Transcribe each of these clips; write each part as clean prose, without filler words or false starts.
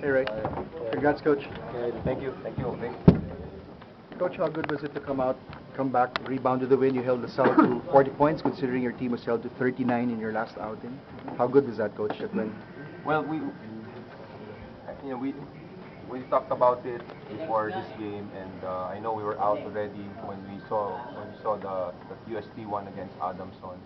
Hey, Ray. Congrats, Coach. Okay, thank you. Coach, how good was it to come back, rebound to the win? You held the South to 40 points, considering your team was held to 39 in your last outing. How good was that, Coach, that win? Well, we talked about it before this game, and I know we were out already when we saw the UST one against Adamson.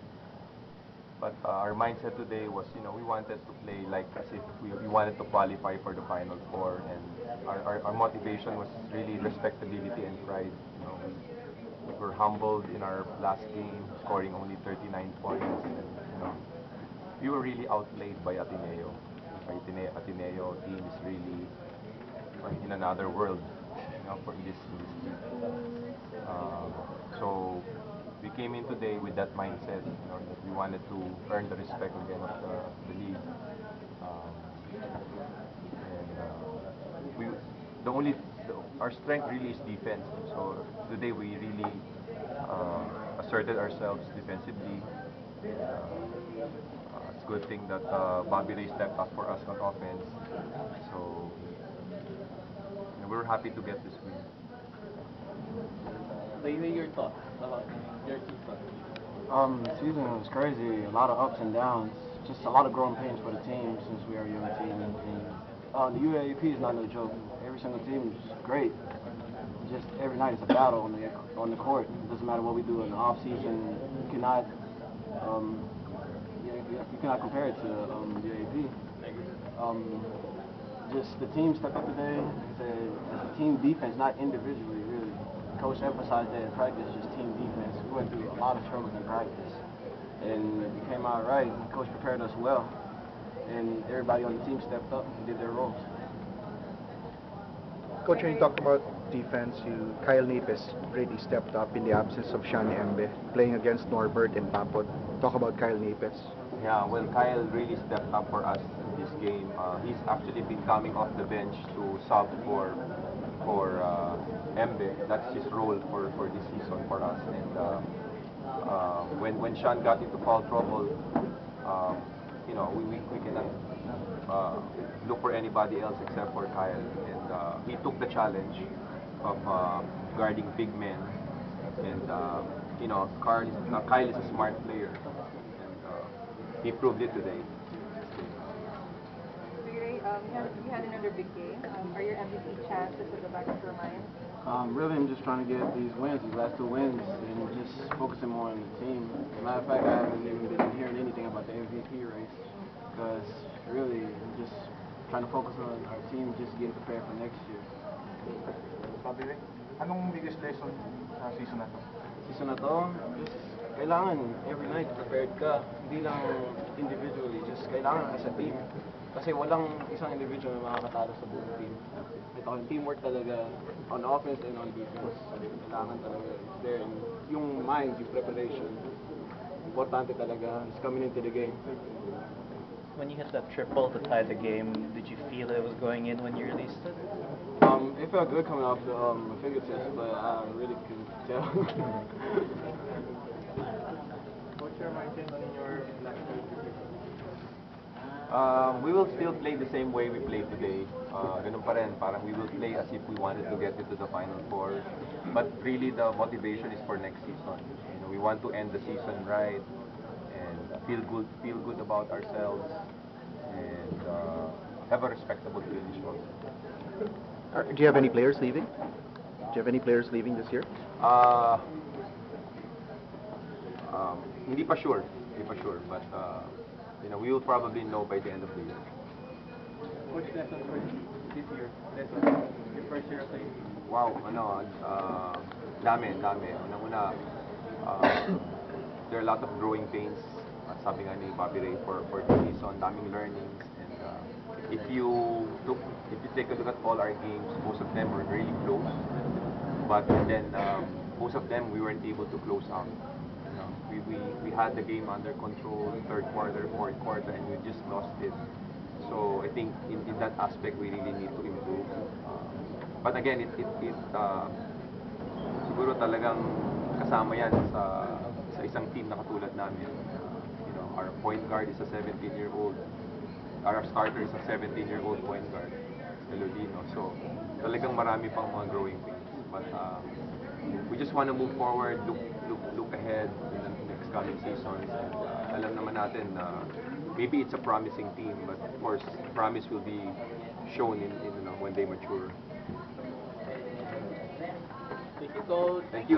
But our mindset today was, we wanted to play like as if we wanted to qualify for the Final Four, and our motivation was really respectability and pride. We were humbled in our last game, scoring only 39 points, and we were really outplayed by Ateneo. Ateneo team is really in another world, for in this league. So we came in today with that mindset, that we wanted to earn the respect again of the league. Um, and we, the only, the, our strength really is defense. So today we really asserted ourselves defensively. It's a good thing that Bobby Ray stepped up for us on offense. So we're happy to get this win. Lately, your thoughts about your season? Season was crazy. A lot of ups and downs. Just a lot of growing pains for the team since we are a young team. And the UAAP is not no joke. Every single team is great. Just every night is a battle on the court. It doesn't matter what we do in the off season. You cannot compare it to UAAP. Just the team stepped up today. It's a team defense, not individually, really. Coach emphasized that in practice, just team defense. We went through a lot of struggles in practice, and we came out right. Coach prepared us well, and everybody on the team stepped up and did their roles. Coach, when you talk about defense, Kyle Napes greatly stepped up in the absence of Sean Embe, playing against Norbert and Papot. Talk about Kyle Napes. Yeah, well, Kyle really stepped up for us in this game. He's actually been coming off the bench to sub for Embe. That's his role for this season for us. And when Sean got into foul trouble, we cannot look for anybody else except for Kyle. And he took the challenge of guarding big men. And Kyle is a smart player, and he proved it today. You had another big game. Are your MVP chances at the back of your mind? Really, I'm just trying to get these last two wins, and just focusing more on the team. As a matter of fact, I haven't even been hearing anything about the MVP race, because really, I'm just trying to focus on our team, just getting prepared for next year. Bobby Ray, anong biggest lesson sa season na to? Season na to, just kailangan every night prepared ka, hindi lang individually, just kailangan as a team. Kasi walang isang individual na makakatalo sa buong team. Ito yung teamwork talaga on offense and on defense. Kailangan talaga it's there. And yung mind, yung preparation, importante talaga. It's coming into the game. When you hit that triple to tie the game, did you feel it was going in when you released it? It felt good coming off the fingertips, but I really couldn't tell. What's your mindset on your last game? We will still play the same way we played today. Ganun pa rin, parang we will play as if we wanted to get into the Final Four. But really, the motivation is for next season. We want to end the season right and feel good about ourselves, and have a respectable finish also. Do you have any players leaving? This year? Hindi pa sure, but we will probably know by the end of the year. What's lessons for this year? Your first year of playing? Wow, dami. Unang-una, there are a lot of growing pains, sabi nga ni Bobby Ray, for the season, daming learnings, and if you take a look at all our games, most of them were really close, but then most of them we weren't able to close out. We had the game under control, third quarter, fourth quarter, and we just lost it. So I think in that aspect we really need to improve. But again, siguro talagang kasama yan sa isang team na katulad namin. Our point guard is a 17-year-old. our starter is a 17-year-old point guard, Elodino. So, talagang marami pang mga growing pains. But we just want to move forward, look ahead in the next coming seasons. And alam naman natin na maybe it's a promising team, but of course, promise will be shown in when they mature. Thank you, Coach. Thank you.